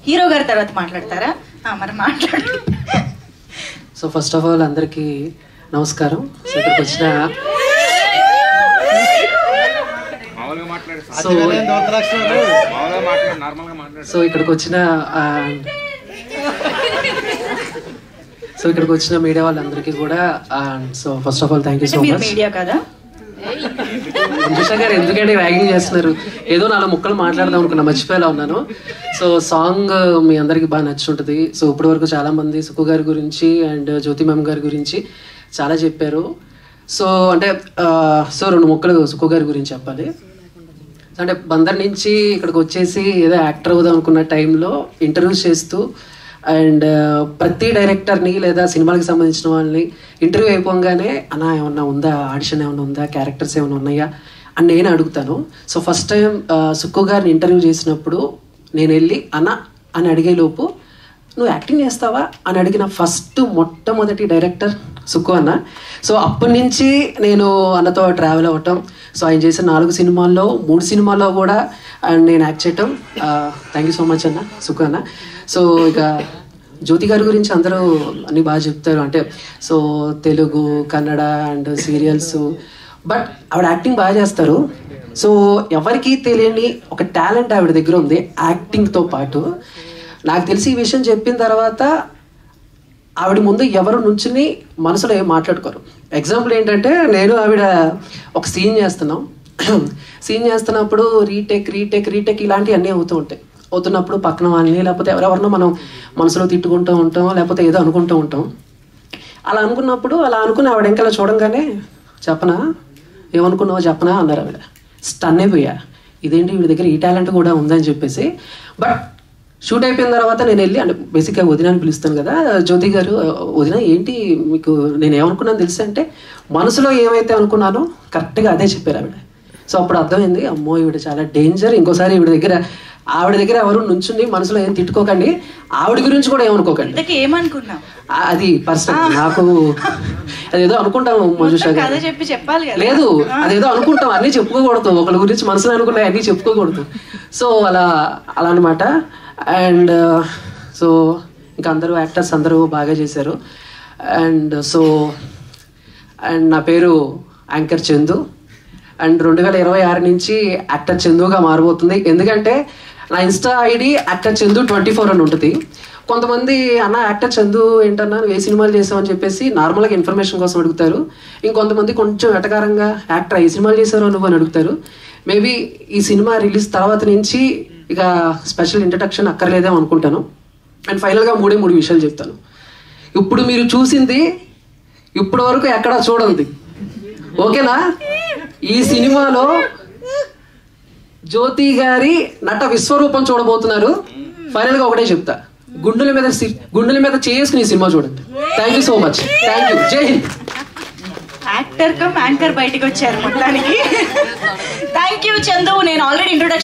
Hero గారి తర్వాత మాట్లాడతారా? మరి మాట్లాడు. సో ఫస్ట్ ఆఫ్ ఆల్ అందరికీ నమస్కారం. సో ఇక్కడికి వచ్చిన ఇక్కడికి వచ్చిన మీడియా వాళ్ళందరికీ కూడా so first of all thank you so much. Media కదా అంజుష గారు, ఎందుకంటే ర్యాగింగ్ చేస్తున్నారు? ఏదో 4 ముక్కలు మాట్లాడదాం అనుకున్నా, మర్చిపోయేలా ఉన్నాను. సో సాంగ్ మీ అందరికి బాగా నచ్చుంటుంది. సో ఇప్పటి వరకు చాలా మంది సుక్కు గారి గురించి అండ్ జ్యోతి మ్యామ్ గారి గురించి చాలా చెప్పారు. సో అంటే 2 ముక్కలు సుక్కు గారి గురించి చెప్పాలి. అంటే బందర్ నుంచి ఇక్కడికి వచ్చేసి ఏదో యాక్టర్ అవుదాం అనుకున్న టైంలో ఇంటర్వ్యూస్ చేస్తూ అండ్ ప్రతి డైరెక్టర్ని లేదా సినిమాకి సంబంధించిన వాళ్ళని ఇంటర్వ్యూ అయిపోగానే అన్న ఏమన్నా ఉందా, ఆడిషన్ ఏమన్నా ఉందా, క్యారెక్టర్స్ ఏమైనా ఉన్నాయా అని నేను అడుగుతాను. సో ఫస్ట్ టైం సుక్కు గారిని ఇంటర్వ్యూ చేసినప్పుడు నేను వెళ్ళి అన్న అని అడిగేలోపు నువ్వు యాక్టింగ్ చేస్తావా అని అడిగిన మొట్టమొదటి డైరెక్టర్ సుక్కు అన్న. సో అప్పటి నుంచి నేను అన్నతో ట్రావెల్ అవ్వటం, సో ఆయన చేసిన 4 సినిమాల్లో 3 సినిమాల్లో కూడా నేను యాక్ట్ చేయటం. థ్యాంక్ యూ సో మచ్ అన్న, సుక్కు అన్న. సో ఇక జ్యోతి గారి గురించి అందరూ అన్నీ బాగా చెప్తారు. అంటే so Telugu, Kannada and serials, but ఆవిడ యాక్టింగ్ బాగా చేస్తారు. సో ఎవరికీ తెలియని ఒక టాలెంట్ ఆవిడ దగ్గర ఉంది యాక్టింగ్తో పాటు. నాకు తెలిసి ఈ విషయం చెప్పిన తర్వాత ఆవిడ ముందు ఎవరు నుంచుని మనసులో ఏం మాట్లాడుకోరు. ఎగ్జాంపుల్ ఏంటంటే, నేను ఆవిడ ఒక సీన్ చేస్తున్నప్పుడు రీటేక్ ఇలాంటివి అన్నీ అవుతున్నప్పుడు పక్కన వాళ్ళని లేకపోతే ఎవరెవరినో మనం మనసులో తిట్టుకుంటూ ఉంటాం, లేకపోతే ఏదో అనుకుంటూ ఉంటాం. అలా అనుకుని ఆవిడ ఇంకా చూడంగానే చెప్పనా, ఏమనుకున్నావో చెప్పనా అన్నారు. ఆవిడ స్టన్ అయిపోయా, ఇదేంటి వీడి దగ్గర ఈ టాలెంట్ కూడా ఉందని చెప్పేసి. బట్ షూట్ అయిపోయిన తర్వాత నేను వెళ్ళి, అంటే బేసిక్గా వదిన అని పిలుస్తాను కదా, జ్యోతి గారు వదిన ఏంటి మీకు నేను ఏమనుకున్నాను తెలుసు అంటే, మనసులో ఏమైతే అనుకున్నానో కరెక్ట్గా అదే చెప్పారు ఆవిడ. సో అప్పుడు అర్థమైంది, అమ్మో ఈవిడ చాలా డేంజర్, ఇంకోసారి ఆవిడ దగ్గర ఎవరు నుంచుని మనసులో ఏం తిట్టుకోకండి, ఆవిడ గురించి కూడా ఏమనుకోకండి. ఏమనుకున్నా అది పర్సనల్, నాకు అదేదో అనుకుంటాము మంజుష గారు, లేదు అదేదో అనుకుంటాం, అన్నీ చెప్పుకోకూడదు, ఒకరి గురించి మనసులో అనుకున్నాయి అన్నీ చెప్పుకోకూడదు. సో అలా అనమాట. అండ్ సో ఇంకా అందరూ యాక్టర్స్ అందరూ బాగా చేశారు. అండ్ నా పేరు యాంకర్ చందు. అండ్ 2026 నుంచి యాక్టర్ చందుగా మారబోతుంది. ఎందుకంటే నా ఇన్స్టా ఐడి యాక్టర్ చందు 24 అని ఉంటుంది. కొంతమంది అన్న యాక్టర్ చందు ఏంటన్నా నువ్వు ఏ సినిమాలు చేసావని చెప్పేసి నార్మల్గా ఇన్ఫర్మేషన్ కోసం అడుగుతారు. ఇంకొంతమంది కొంచెం వెటకారంగా యాక్టర్ ఏ సినిమాలు చేశారో నువ్వు అని అడుగుతారు. మేబీ ఈ సినిమా రిలీజ్ తర్వాత నుంచి ఇక స్పెషల్ ఇంట్రడక్షన్ అక్కర్లేదేమో అనుకుంటాను. అండ్ ఫైనల్గా 3 విషయాలు చెప్తాను. ఇప్పుడు మీరు చూసింది ఇప్పటి వరకు ఎక్కడా చూడండి, ఓకేనా? ఈ సినిమాలో జ్యోతి గారి నట విశ్వరూపం చూడబోతున్నారు. ఫైనల్గా ఒకటే చెప్తా, గుండెల మీద చేసుకుని ఈ సినిమా చూడండి. Thank you so much, thank you, జై హింద్. యాక్టర్ కమ్ యాంకర్ బయటకు వచ్చారు మొత్తానికి. Thank you Chandu. నేను ఆల్రెడీ ఇంట్రొడక్షన్